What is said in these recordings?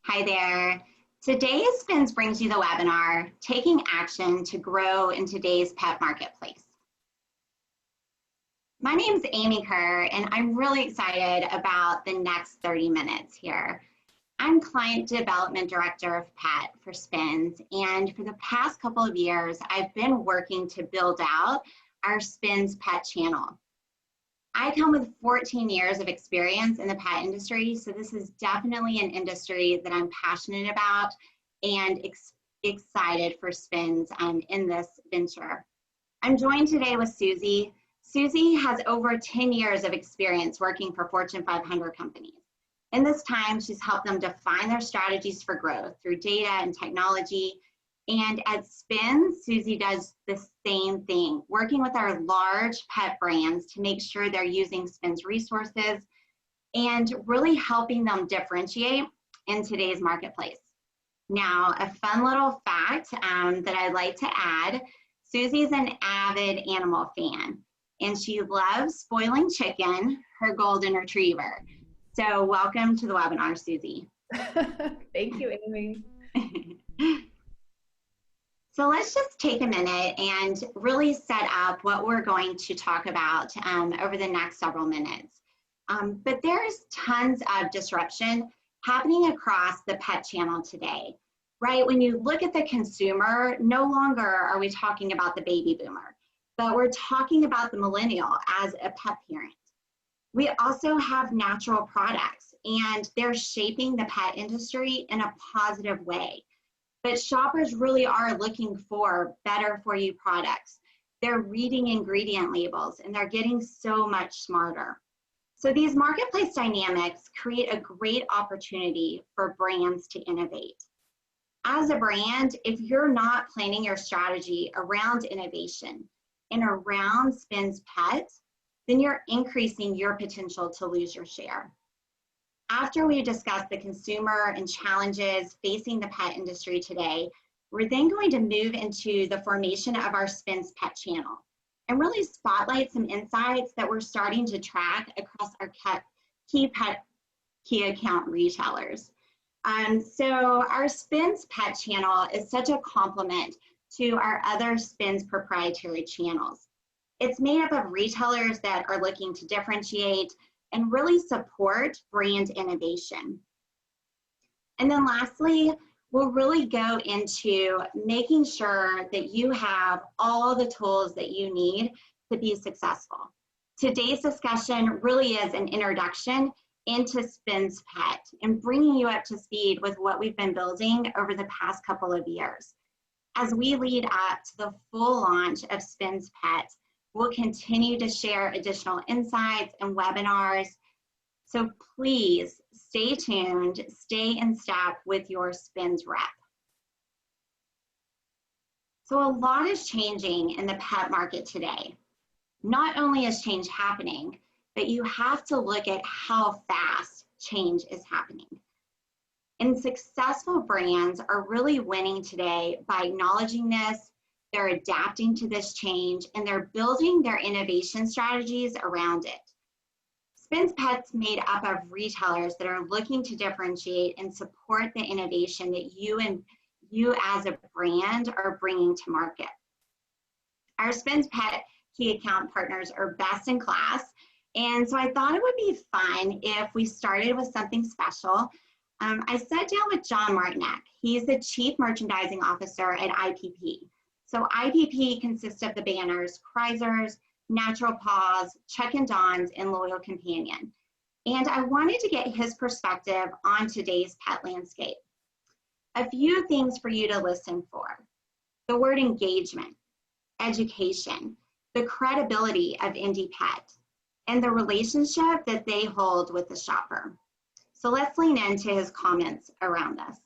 Hi there. Today Spins brings you the webinar, Taking Action to Grow in Today's Pet Marketplace. My name is Amy Kerr, and I'm really excited about the next 30 minutes here. I'm Client Development Director of Pet for Spins, and for the past couple of years, I've been working to build out our Spins Pet channel. I come with 14 years of experience in the pet industry, so this is definitely an industry that I'm passionate about and excited for Spins in this venture. I'm joined today with Susie. Susie has over 10 years of experience working for Fortune 500 companies. In this time, she's helped them define their strategies for growth through data and technology. And at Spins, Susie does the same thing, working with our large pet brands to make sure they're using Spins resources and really helping them differentiate in today's marketplace. Now, a fun little fact that I'd like to add, Susie's an avid animal fan, and she loves spoiling Chicken, her golden retriever. So welcome to the webinar, Susie. Thank you, Amy. So let's just take a minute and really set up what we're going to talk about over the next several minutes. But there's tons of disruption happening across the pet channel today, right? When you look at the consumer, no longer are we talking about the baby boomer, but we're talking about the millennial as a pet parent. We also have natural products, and they're shaping the pet industry in a positive way. But shoppers really are looking for better for you products. They're reading ingredient labels, and they're getting so much smarter. So these marketplace dynamics create a great opportunity for brands to innovate. As a brand, if you're not planning your strategy around innovation and around Spins Pet, then you're increasing your potential to lose your share. After we discuss the consumer and challenges facing the pet industry today, we're then going to move into the formation of our Spins Pet channel and really spotlight some insights that we're starting to track across our key account retailers. So our Spins Pet channel is such a complement to our other Spins proprietary channels. It's made up of retailers that are looking to differentiate and really support brand innovation. And then lastly, we'll really go into making sure that you have all the tools that you need to be successful. Today's discussion really is an introduction into Spins Pet and bringing you up to speed with what we've been building over the past couple of years. As we lead up to the full launch of Spins Pet, we'll continue to share additional insights and webinars. So please stay tuned, stay in step with your Spins rep. So a lot is changing in the pet market today. Not only is change happening, but you have to look at how fast change is happening. And successful brands are really winning today by acknowledging this. They're adapting to this change, and they're building their innovation strategies around it. Spins Pet's made up of retailers that are looking to differentiate and support the innovation that you as a brand are bringing to market. Our Spins Pet key account partners are best in class, and so I thought it would be fun if we started with something special. I sat down with John Martinek. He's the Chief Merchandising Officer at IPP. So IPP consists of the banners Kreisers, Natural Paws, Check and Dons, and Loyal Companion. And I wanted to get his perspective on today's pet landscape. A few things for you to listen for. The word engagement, education, the credibility of indie pet, and the relationship that they hold with the shopper. So let's lean into his comments around this.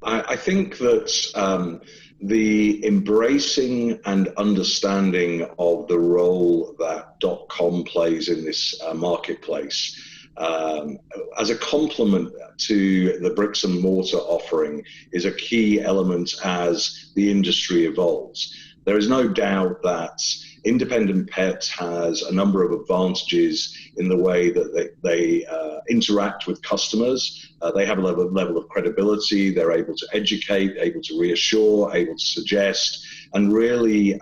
I think that the embracing and understanding of the role that .com plays in this marketplace as a complement to the bricks and mortar offering is a key element as the industry evolves. There is no doubt that independent pets has a number of advantages in the way that they interact with customers. They have a level of credibility. They're able to educate, able to reassure, able to suggest, and really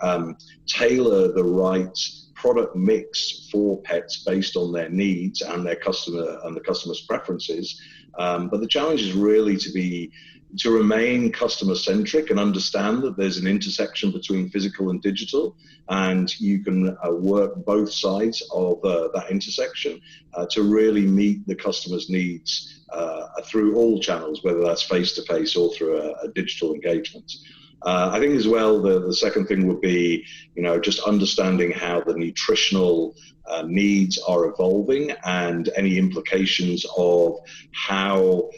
tailor the right product mix for pets based on their needs and their customer's preferences. But the challenge is really to remain customer centric and understand that there's an intersection between physical and digital, and you can work both sides of that intersection to really meet the customer's needs through all channels, whether that's face-to-face or through a digital engagement. I think as well, the second thing would be, just understanding how the nutritional needs are evolving and any implications of how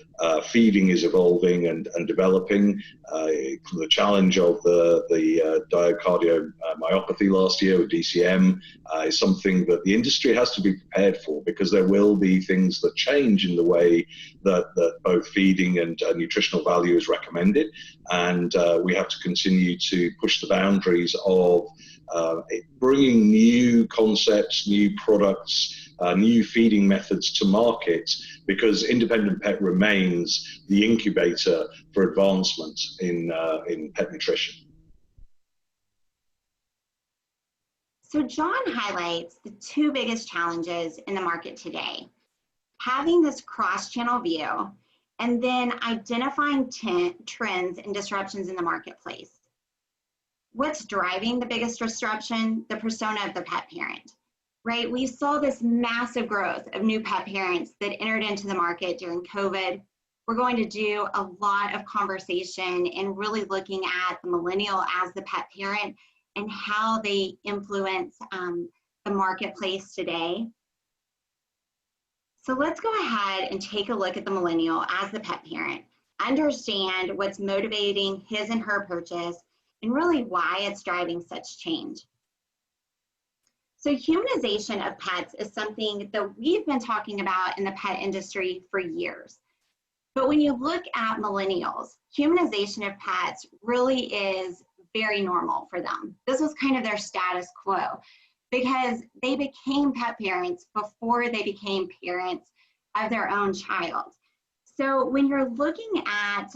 feeding is evolving and developing. The challenge of the cardiomyopathy last year with DCM is something that the industry has to be prepared for, because there will be things that change in the way that both feeding and nutritional value is recommended, and we have to continue to push the boundaries of bringing new concepts, new products, new feeding methods to market, because independent pet remains the incubator for advancement in pet nutrition. So John highlights the two biggest challenges in the market today: having this cross-channel view, and then identifying trends and disruptions in the marketplace. What's driving the biggest disruption? The persona of the pet parent, right? We saw this massive growth of new pet parents that entered into the market during COVID. We're going to do a lot of conversation and really looking at the millennial as the pet parent and how they influence the marketplace today. So let's go ahead and take a look at the millennial as the pet parent, understand what's motivating his and her purchase, and really why it's driving such change. So humanization of pets is something that we've been talking about in the pet industry for years. But when you look at millennials, humanization of pets really is very normal for them. This was kind of their status quo, because they became pet parents before they became parents of their own child. So when you're looking at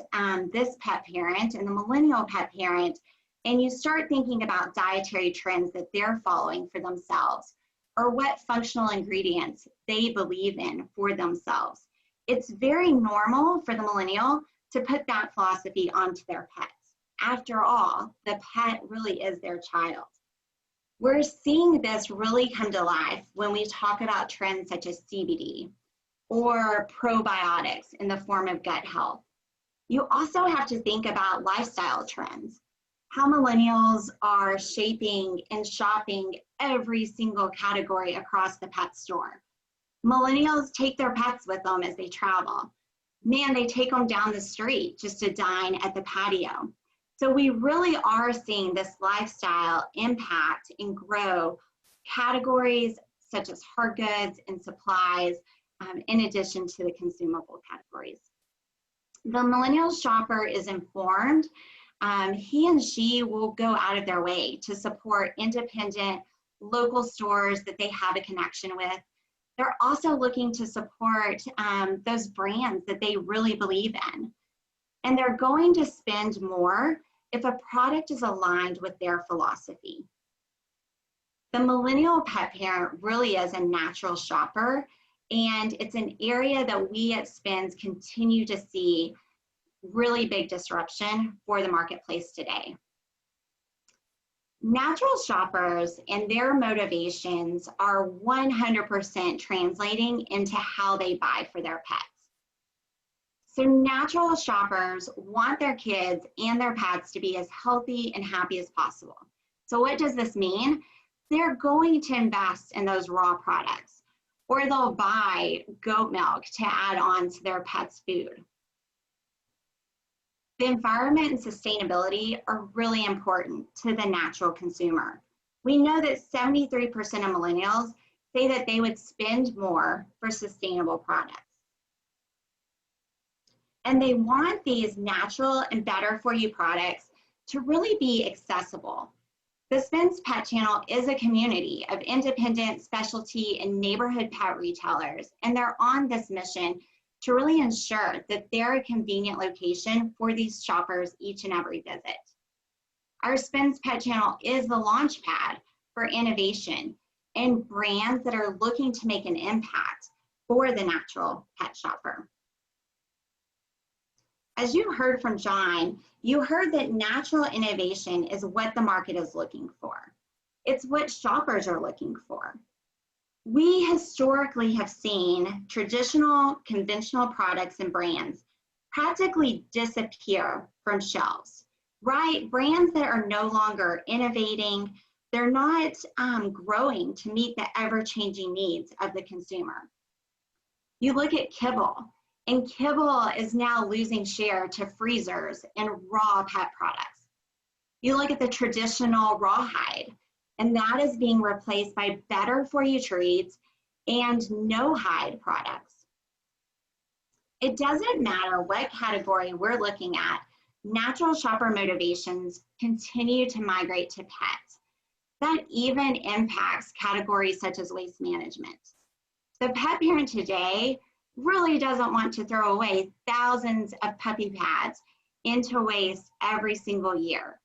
this pet parent and the millennial pet parent, and you start thinking about dietary trends that they're following for themselves, or what functional ingredients they believe in for themselves, it's very normal for the millennial to put that philosophy onto their pets. After all, the pet really is their child. We're seeing this really come to life when we talk about trends such as CBD or probiotics in the form of gut health. You also have to think about lifestyle trends, how millennials are shaping and shopping every single category across the pet store. Millennials take their pets with them as they travel. Man, they take them down the street just to dine at the patio. So we really are seeing this lifestyle impact and grow categories such as hard goods and supplies, in addition to the consumable categories. The millennial shopper is informed. He and she will go out of their way to support independent local stores that they have a connection with. They're also looking to support those brands that they really believe in. And they're going to spend more if a product is aligned with their philosophy. The millennial pet parent really is a natural shopper, and it's an area that we at Spins continue to see really big disruption for the marketplace today. Natural shoppers and their motivations are 100% translating into how they buy for their pets. So natural shoppers want their kids and their pets to be as healthy and happy as possible. So what does this mean? They're going to invest in those raw products, or they'll buy goat milk to add on to their pet's food. The environment and sustainability are really important to the natural consumer. We know that 73% of millennials say that they would spend more for sustainable products. And they want these natural and better for you products to really be accessible. The Spins Pet Channel is a community of independent, specialty, and neighborhood pet retailers, and they're on this mission to really ensure that they're a convenient location for these shoppers each and every visit. Our Spins Pet Channel is the launch pad for innovation and brands that are looking to make an impact for the natural pet shopper. As you heard from John, you heard that natural innovation is what the market is looking for. It's what shoppers are looking for. We historically have seen traditional, conventional products and brands practically disappear from shelves, right? Brands that are no longer innovating, they're not growing to meet the ever-changing needs of the consumer. You look at kibble, and kibble is now losing share to freezers and raw pet products. You look at the traditional rawhide, and that is being replaced by better for you treats and no hide products. It doesn't matter what category we're looking at, natural shopper motivations continue to migrate to pets. That even impacts categories such as waste management. The pet parent today really doesn't want to throw away thousands of puppy pads into waste every single year.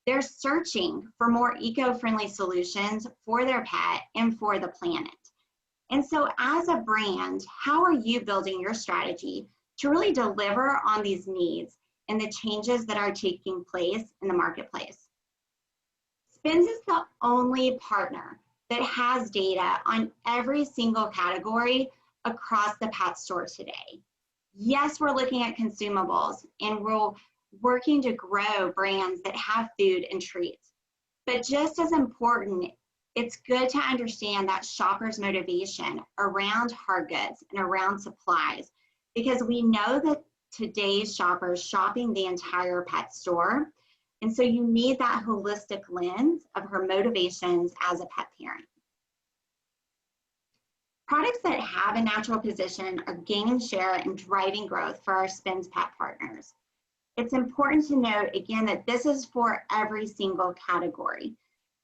They're searching for more eco-friendly solutions for their pet and for the planet. And so as a brand, how are you building your strategy to really deliver on these needs and the changes that are taking place in the marketplace? Spins is the only partner that has data on every single category across the pet store today. Yes, we're looking at consumables and we're working to grow brands that have food and treats. But just as important, it's good to understand that shoppers' motivation around hard goods and around supplies, because we know that today's shoppers shopping the entire pet store. And so you need that holistic lens of her motivations as a pet parent. Products that have a natural position are gaining share and driving growth for our Spins Pet partners. It's important to note, again, that this is for every single category.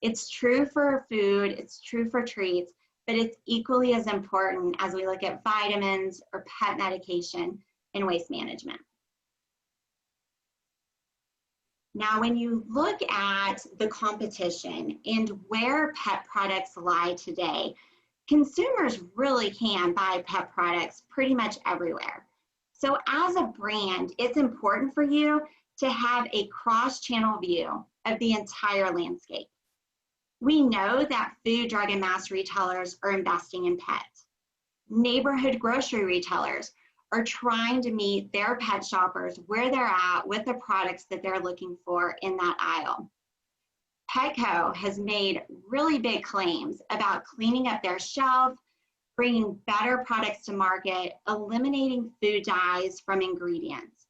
It's true for food, it's true for treats, but it's equally as important as we look at vitamins or pet medication and waste management. Now, when you look at the competition and where pet products lie today, consumers really can buy pet products pretty much everywhere. So as a brand, it's important for you to have a cross-channel view of the entire landscape. We know that food, drug, and mass retailers are investing in pets. Neighborhood grocery retailers are trying to meet their pet shoppers where they're at with the products that they're looking for in that aisle. Petco has made really big claims about cleaning up their shelf, bringing better products to market, eliminating food dyes from ingredients.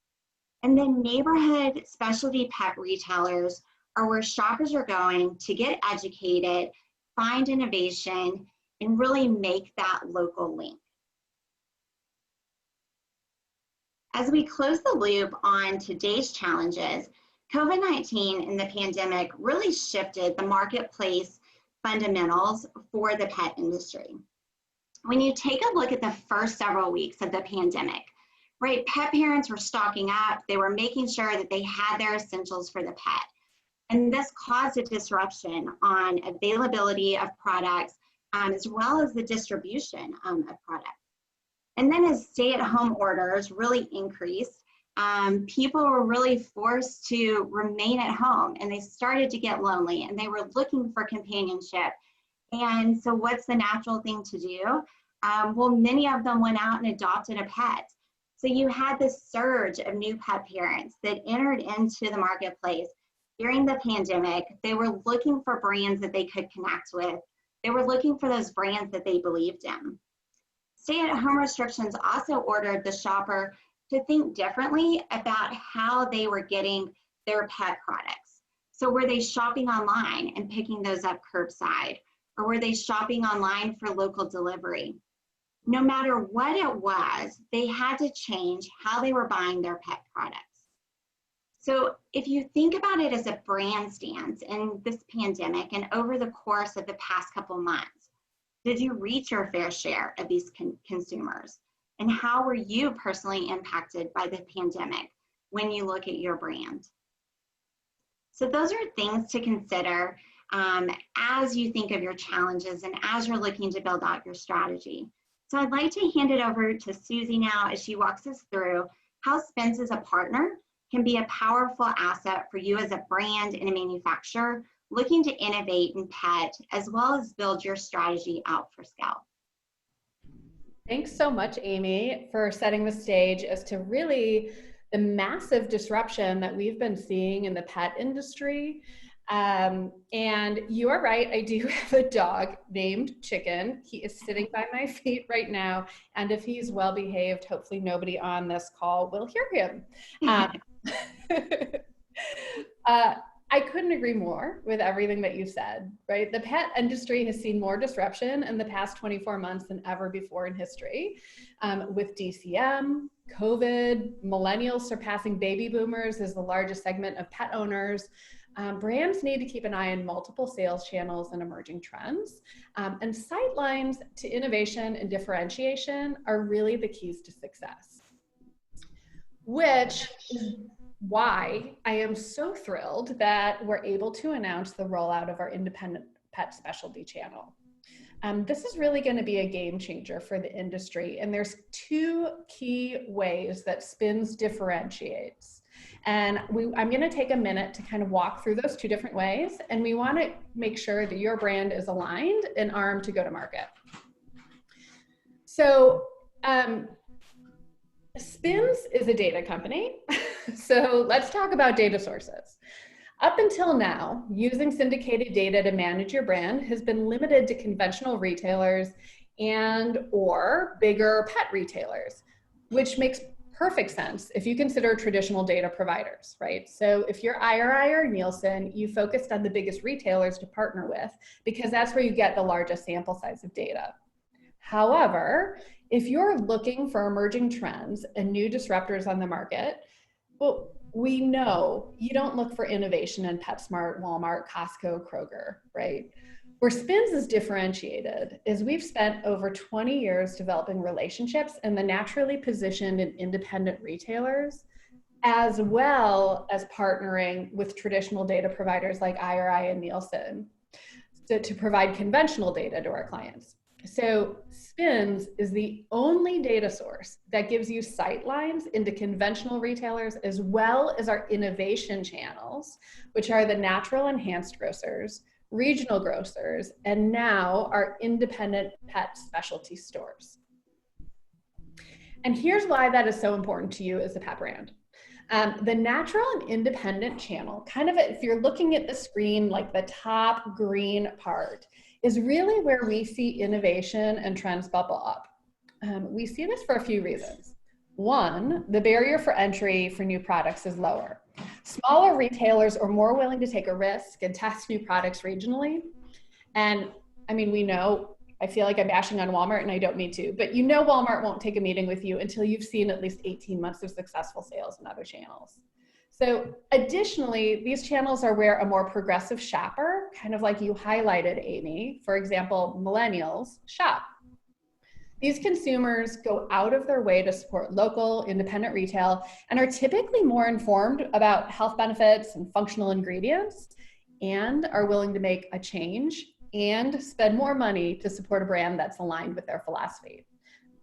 And then neighborhood specialty pet retailers are where shoppers are going to get educated, find innovation, and really make that local link. As we close the loop on today's challenges, COVID-19 and the pandemic really shifted the marketplace fundamentals for the pet industry. When you take a look at the first several weeks of the pandemic, right, pet parents were stocking up, they were making sure that they had their essentials for the pet. And this caused a disruption on availability of products, as well as the distribution of products. And then as stay-at-home orders really increased, people were really forced to remain at home, and they started to get lonely, and they were looking for companionship. And so what's the natural thing to do? Well, many of them went out and adopted a pet. So you had this surge of new pet parents that entered into the marketplace during the pandemic. They were looking for brands that they could connect with. They were looking for those brands that they believed in. Stay-at-home restrictions also ordered the shopper to think differently about how they were getting their pet products. So were they shopping online and picking those up curbside? Or were they shopping online for local delivery? No matter what it was, they had to change how they were buying their pet products. So if you think about it as a brand stance in this pandemic and over the course of the past couple months, did you reach your fair share of these consumers? And how were you personally impacted by the pandemic when you look at your brand? So those are things to consider as you think of your challenges and as you're looking to build out your strategy. So I'd like to hand it over to Susie now as she walks us through how Spins as a partner can be a powerful asset for you as a brand and a manufacturer looking to innovate in pet, as well as build your strategy out for scale. Thanks so much, Amy, for setting the stage as to really the massive disruption that we've been seeing in the pet industry. And you are right, I do have a dog named Chicken. He is sitting by my feet right now. And if he's well behaved, hopefully nobody on this call will hear him. I couldn't agree more with everything that you said, right? The pet industry has seen more disruption in the past 24 months than ever before in history, with DCM, COVID, millennials surpassing baby boomers as the largest segment of pet owners. Brands need to keep an eye on multiple sales channels and emerging trends. And sight lines to innovation and differentiation are really the keys to success, which is why I am so thrilled that we're able to announce the rollout of our independent pet specialty channel. This is really going to be a game changer for the industry, and there's two key ways that Spins differentiates. And I'm going to take a minute to kind of walk through those two different ways, and we want to make sure that your brand is aligned and armed to go to market. So Spins is a data company. So let's talk about data sources. Up until now, using syndicated data to manage your brand has been limited to conventional retailers and or bigger pet retailers, which makes perfect sense if you consider traditional data providers, right? So if you're IRI or Nielsen, you focused on the biggest retailers to partner with because that's where you get the largest sample size of data. However, if you're looking for emerging trends and new disruptors on the market, well, we know you don't look for innovation in PetSmart, Walmart, Costco, Kroger, right? Where Spins is differentiated is we've spent over 20 years developing relationships in the naturally positioned and independent retailers, as well as partnering with traditional data providers like IRI and Nielsen to provide conventional data to our clients. So Spins is the only data source that gives you sight lines into conventional retailers as well as our innovation channels, which are the natural enhanced grocers, regional grocers, and now our independent pet specialty stores. And here's why that is so important to you as a pet brand. The natural and independent channel, kind of if you're looking at the screen, like the top green part, is really where we see innovation and trends bubble up. We see this for a few reasons. One, the barrier for entry for new products is lower. Smaller retailers are more willing to take a risk and test new products regionally. And I mean, we know, I feel like I'm bashing on Walmart and I don't mean to, but you know Walmart won't take a meeting with you until you've seen at least 18 months of successful sales in other channels. So additionally, these channels are where a more progressive shopper, kind of like you highlighted, Amy, for example, millennials, shop. These consumers go out of their way to support local, independent retail and are typically more informed about health benefits and functional ingredients and are willing to make a change and spend more money to support a brand that's aligned with their philosophy.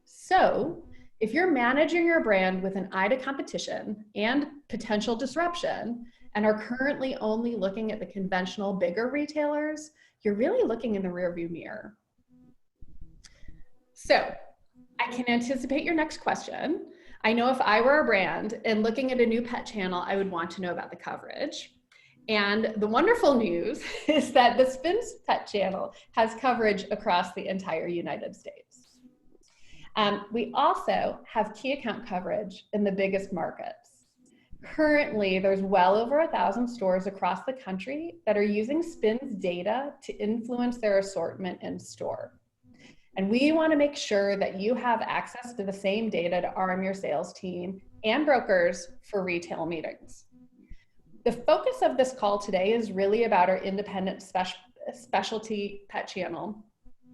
So if you're managing your brand with an eye to competition and potential disruption and are currently only looking at the conventional bigger retailers, you're really looking in the rearview mirror. So I can anticipate your next question. I know if I were a brand and looking at a new pet channel, I would want to know about the coverage. And the wonderful news is that the Spins Pet channel has coverage across the entire United States. We also have key account coverage in the biggest markets. Currently, there's well over 1,000 stores across the country that are using Spins data to influence their assortment in store. And we want to make sure that you have access to the same data to arm your sales team and brokers for retail meetings. The focus of this call today is really about our independent specialty pet channel.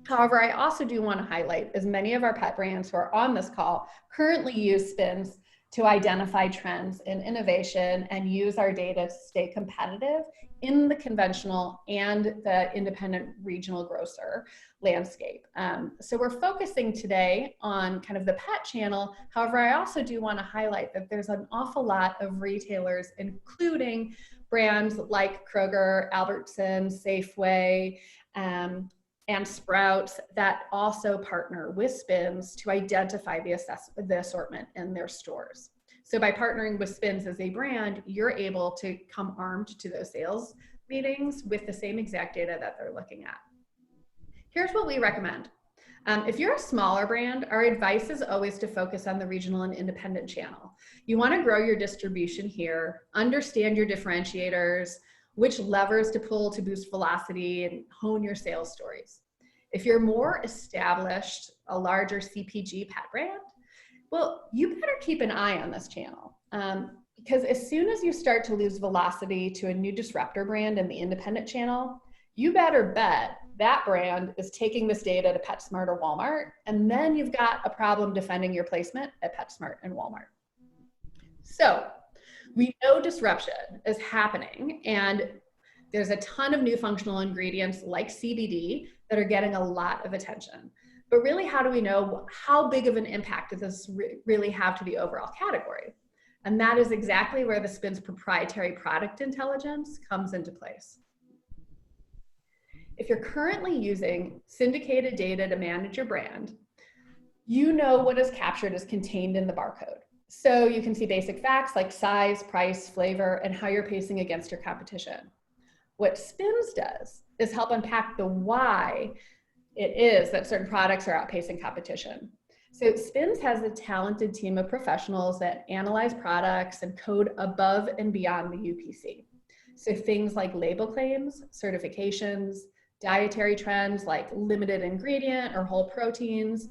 However, I also do want to highlight, as many of our pet brands who are on this call currently use spins to identify trends in innovation and use our data to stay competitive in the conventional and the independent regional grocer landscape. So we're focusing today on kind of the pet channel. However, I also do want to highlight that there's an awful lot of retailers, including brands like Kroger, Albertsons, Safeway, and Sprouts, that also partner with Spins to identify the assortment in their stores. So by partnering with Spins as a brand, you're able to come armed to those sales meetings with the same exact data that they're looking at. Here's what we recommend. If you're a smaller brand, our advice is always to focus on the regional and independent channel. You want to grow your distribution here, understand your differentiators, which levers to pull to boost velocity, and hone your sales stories. If you're more established, a larger CPG pet brand, well, you better keep an eye on this channel, because as soon as you start to lose velocity to a new disruptor brand in the independent channel, you better bet that brand is taking this data to PetSmart or Walmart, and then you've got a problem defending your placement at PetSmart and Walmart. So we know disruption is happening, and there's a ton of new functional ingredients like CBD that are getting a lot of attention. But really, how do we know how big of an impact does this really have to the overall category? And that is exactly where the Spin's proprietary product intelligence comes into place. If you're currently using syndicated data to manage your brand, you know what is captured is contained in the barcode. So you can see basic facts like size, price, flavor, and how you're pacing against your competition. What Spins does is help unpack the why it is that certain products are outpacing competition. So Spins has a talented team of professionals that analyze products and code above and beyond the UPC. So things like label claims, certifications, dietary trends like limited ingredient or whole proteins.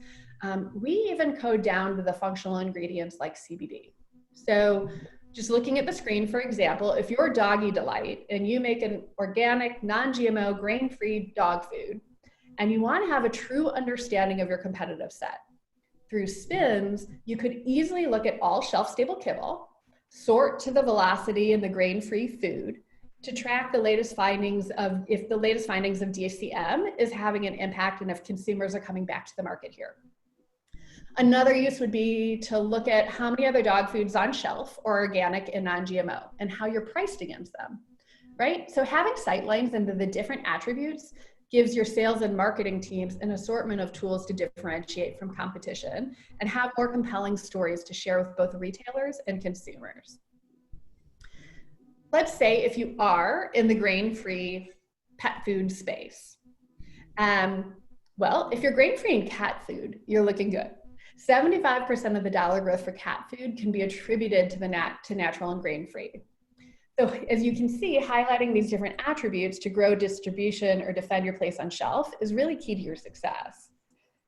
We even code down to the functional ingredients like CBD. So just looking at the screen, for example, if you're Doggy Delight and you make an organic, non-GMO, grain-free dog food, and you want to have a true understanding of your competitive set, through Spins, you could easily look at all shelf-stable kibble, sort to the velocity in the grain-free food, to track the latest findings of if the latest findings of DCM is having an impact and if consumers are coming back to the market here. Another use would be to look at how many other dog foods on shelf are organic and non-GMO and how you're priced against them, right? So having sight lines into the different attributes gives your sales and marketing teams an assortment of tools to differentiate from competition and have more compelling stories to share with both retailers and consumers. Let's say if you are in the grain-free pet food space. Well, if you're grain-free in cat food, you're looking good. 75% of the dollar growth for cat food can be attributed to natural and grain-free. So as you can see, highlighting these different attributes to grow distribution or defend your place on shelf is really key to your success.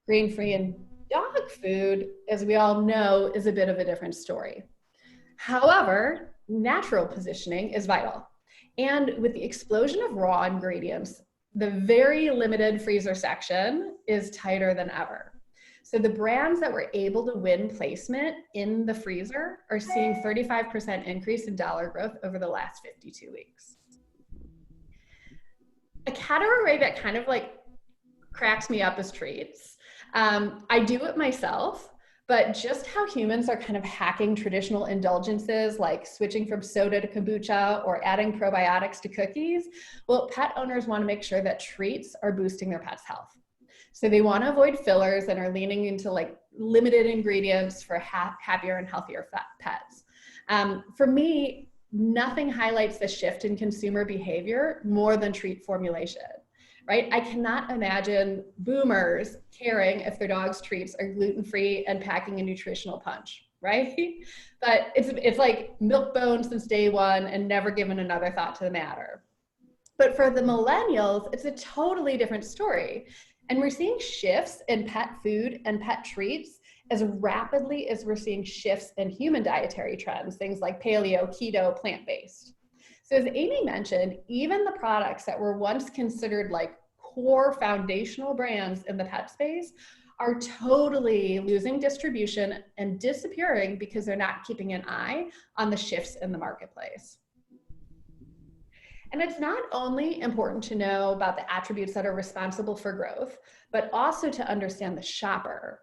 Grain-free and dog food, as we all know, is a bit of a different story. However, natural positioning is vital. And with the explosion of raw ingredients, the very limited freezer section is tighter than ever. So the brands that were able to win placement in the freezer are seeing 35% increase in dollar growth over the last 52 weeks. A category that kind of like cracks me up is treats. I do it myself, but just how humans are kind of hacking traditional indulgences like switching from soda to kombucha or adding probiotics to cookies, well, pet owners want to make sure that treats are boosting their pet's health. So they want to avoid fillers and are leaning into like limited ingredients for happier and healthier pets. For me, nothing highlights the shift in consumer behavior more than treat formulation, right? I cannot imagine boomers caring if their dog's treats are gluten-free and packing a nutritional punch, right? But it's like milk bone since day one and never given another thought to the matter. But for the millennials, it's a totally different story. And we're seeing shifts in pet food and pet treats as rapidly as we're seeing shifts in human dietary trends, things like paleo, keto, plant-based. So as Amy mentioned, even the products that were once considered like core foundational brands in the pet space are totally losing distribution and disappearing because they're not keeping an eye on the shifts in the marketplace. And it's not only important to know about the attributes that are responsible for growth, but also to understand the shopper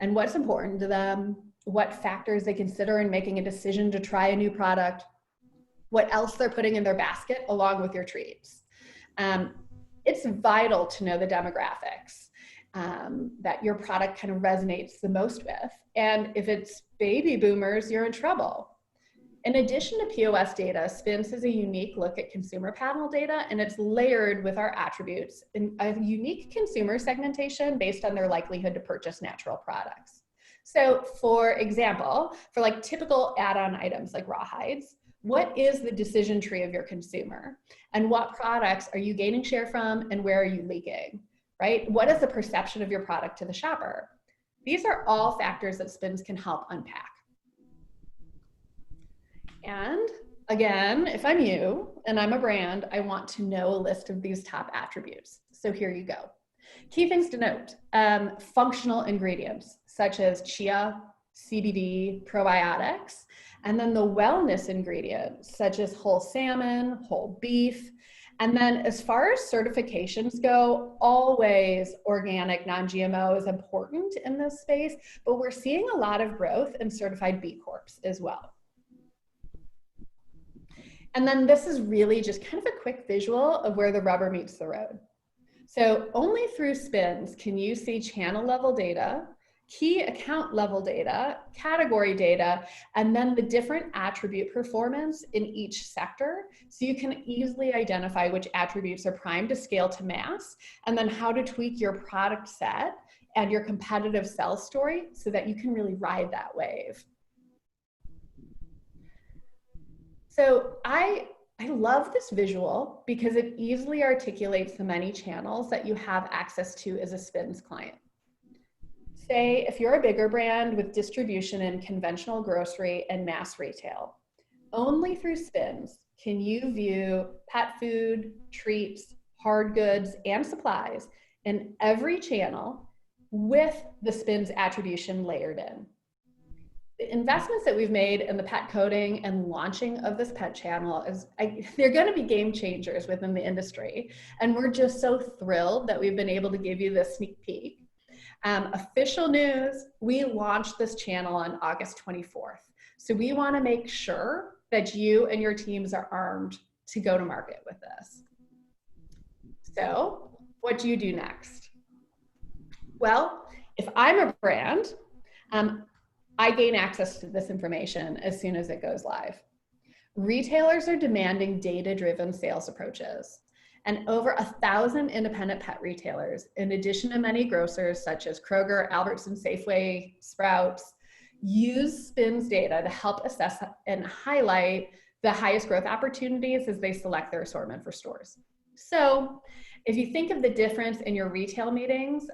and what's important to them, what factors they consider in making a decision to try a new product, what else they're putting in their basket along with your treats. It's vital to know the demographics that your product kind of resonates the most with. And if it's baby boomers, you're in trouble. In addition to POS data, SPINS has a unique look at consumer panel data, and it's layered with our attributes in a unique consumer segmentation based on their likelihood to purchase natural products. So for example, for like typical add-on items like rawhides, what is the decision tree of your consumer? And what products are you gaining share from and where are you leaking, right? What is the perception of your product to the shopper? These are all factors that SPINS can help unpack. And again, if I'm you and I'm a brand, I want to know a list of these top attributes. So here you go. Key things to note, functional ingredients such as chia, CBD, probiotics, and then the wellness ingredients such as whole salmon, whole beef. And then as far as certifications go, always organic, non-GMO is important in this space, but we're seeing a lot of growth in certified B Corps as well. And then this is really just kind of a quick visual of where the rubber meets the road. So only through SPINS can you see channel level data, key account level data, category data, and then the different attribute performance in each sector. So you can easily identify which attributes are primed to scale to mass, and then how to tweak your product set and your competitive sell story so that you can really ride that wave. So I love this visual because it easily articulates the many channels that you have access to as a SPINS client. Say if you're a bigger brand with distribution in conventional grocery and mass retail, only through SPINS can you view pet food, treats, hard goods, and supplies in every channel with the SPINS attribution layered in. The investments that we've made in the pet coding and launching of this pet channel they're going to be game changers within the industry. And we're just so thrilled that we've been able to give you this sneak peek. Official news, we launched this channel on August 24th. So we want to make sure that you and your teams are armed to go to market with this. So what do you do next? Well, if I'm a brand, I gain access to this information as soon as it goes live. Retailers are demanding data-driven sales approaches, and over 1,000 independent pet retailers, in addition to many grocers such as Kroger, Albertson, Safeway, Sprouts, use SPINS data to help assess and highlight the highest growth opportunities as they select their assortment for stores. So if you think of the difference in your retail meetings,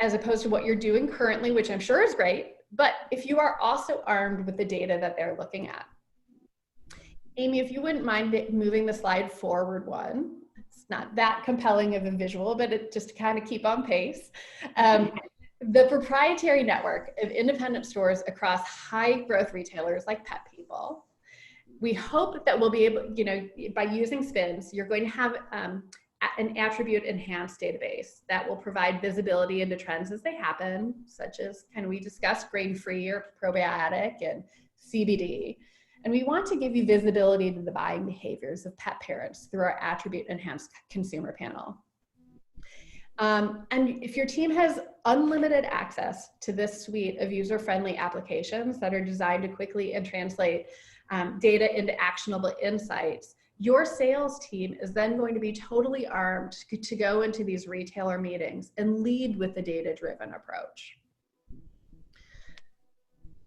as opposed to what you're doing currently, which I'm sure is great, but if you are also armed with the data that they're looking at. Amy, if you wouldn't mind moving the slide forward one. It's not that compelling of a visual, but it just to kind of keep on pace. The proprietary network of independent stores across high growth retailers like Pet People. We hope that we'll be able, by using SPINS, you're going to have an attribute enhanced database that will provide visibility into trends as they happen, such as we discussed grain-free or probiotic and CBD. And we want to give you visibility to the buying behaviors of pet parents through our attribute enhanced consumer panel. And if your team has unlimited access to this suite of user-friendly applications that are designed to quickly and translate data into actionable insights, your sales team is then going to be totally armed to go into these retailer meetings and lead with the data-driven approach.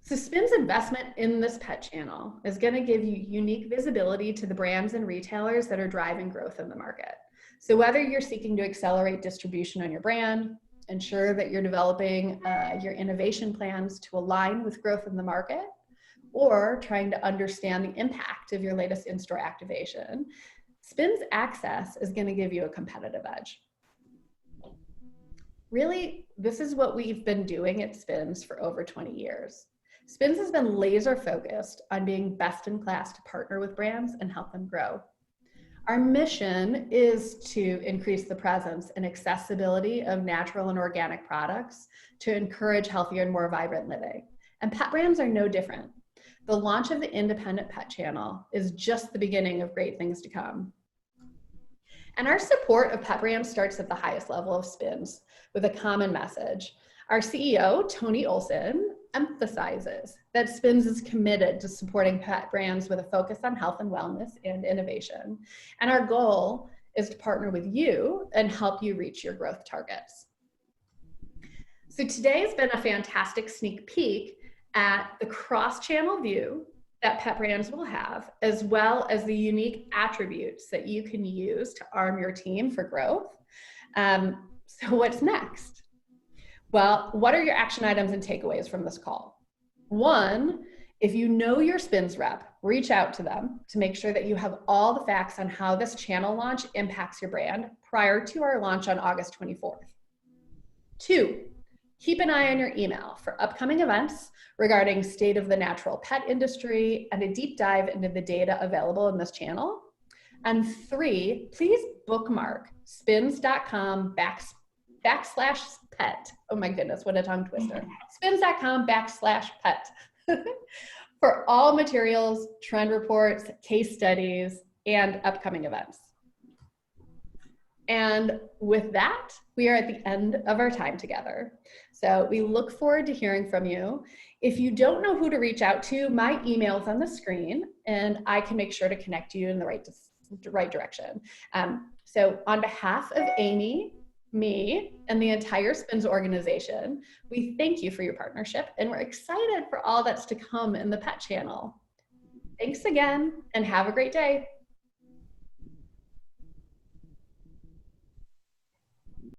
So SPINS investment in this pet channel is going to give you unique visibility to the brands and retailers that are driving growth in the market. So whether you're seeking to accelerate distribution on your brand, ensure that you're developing your innovation plans to align with growth in the market, or trying to understand the impact of your latest in-store activation, SPINS Access is going to give you a competitive edge. Really, this is what we've been doing at SPINS for over 20 years. SPINS has been laser focused on being best in class to partner with brands and help them grow. Our mission is to increase the presence and accessibility of natural and organic products to encourage healthier and more vibrant living. And pet brands are no different. The launch of the independent pet channel is just the beginning of great things to come. And our support of pet brands starts at the highest level of SPINS with a common message. Our CEO, Tony Olson, emphasizes that SPINS is committed to supporting pet brands with a focus on health and wellness and innovation. And our goal is to partner with you and help you reach your growth targets. So today has been a fantastic sneak peek at the cross-channel view that pet brands will have, as well as the unique attributes that you can use to arm your team for growth. So what's next? Well, what are your action items and takeaways from this call? One, if you know your SPINS rep, reach out to them to make sure that you have all the facts on how this channel launch impacts your brand prior to our launch on August 24th. Two, keep an eye on your email for upcoming events regarding state of the natural pet industry and a deep dive into the data available in this channel. And three, please bookmark spins.com/pet. Oh my goodness, what a tongue twister. spins.com/pet for all materials, trend reports, case studies, and upcoming events. And with that, we are at the end of our time together. So we look forward to hearing from you. If you don't know who to reach out to, my email's on the screen and I can make sure to connect you in the right direction. So on behalf of Amy, me, and the entire SPINS organization, we thank you for your partnership and we're excited for all that's to come in the pet channel. Thanks again and have a great day.